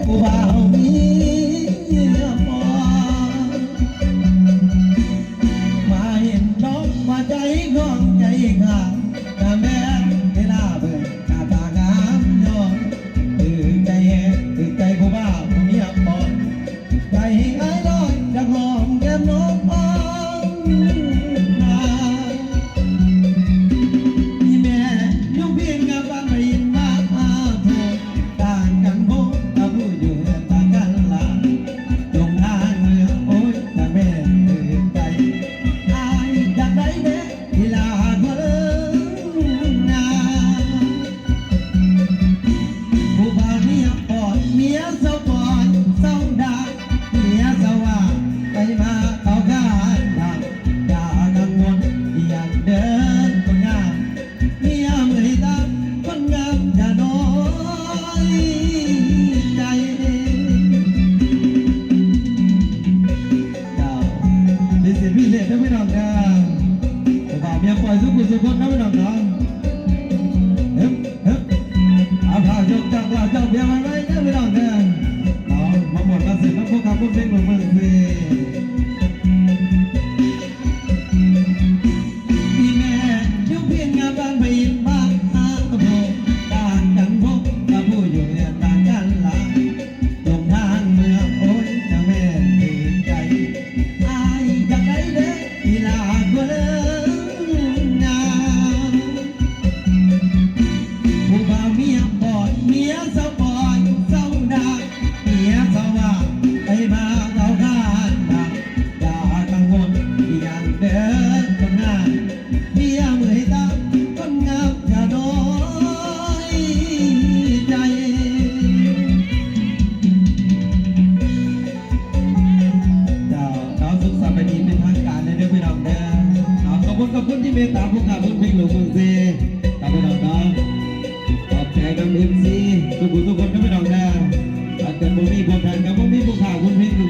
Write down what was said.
ผู้บ่าวมีพอมาเห็นน้องมาใจของใจขาดแต่แม่เวลาเบิ่งหน้าตางามย้อนตื่นใจผู้บ่าวมีพอใจไอ้ลอยจะหอมแก้มน้องมาที่แม่ยกเพียงกับบ้านไม่ยินมาโทษต่างกันพบกับผู้อยู่ต่างกันหลังลงทางเรือโอ้ยแต่แม่ตื่นใจอายอยากได้แม่ที่ลาเมื่อนานผู้บ่าวเมียปอดเมียเศร้าปอดเศร้าดาเมียสว่างไปมาเขาข้างทางอย่ากังวลอย่าเดินคนงามเมียเมื่อยตาคนงามอย่าน้อยใจดิสิพี่เล่นนะพี่น้องนะจะบอกเมียปล่อยสุขุสุขนะพี่น้องนะเฮ้ยเอาผ้ายกจับว่าเจ้าเบียร์มาไว้นะพี่น้องนะน้องมาหมดมาเสร็จแล้วพวกเขาพวกเพลงเมืองสิ ที่แม่ยุเพียงงานบ้านไปยินบ้านหาตะโพต่างกันพบกับผู้อยู่เนี่ยต่างกันหลังลงทางเมื่อโอ้ยจะแม่ตื่นใจอายอยากได้เด็กที่ลากว่าเดิมงามผู้บ่าวเมียปอดเมียสาวปอดเศร้าดาเมียสาวว่าไปมาเขาข้างทางอย่ากังวลอย่างเดินคนหน้า เมียเมื่อยตาคนงามอย่าน้อยใจเจ้าดาวสุขสัปดาห์นี้เป็นทางการเลยเด้อพี่น้องเด้อขอบคุณที่เมตตาผู้ข่าวผู้เพลงหลวงเมืองเซตามพี่น้องเนาะขอบใจกับเอ็มซีทุกคนนะพี่น้องเด้อถ้าเกิดบ่มีผู้แทนกับบ่มีผู้ข่าวผู้เพลงหล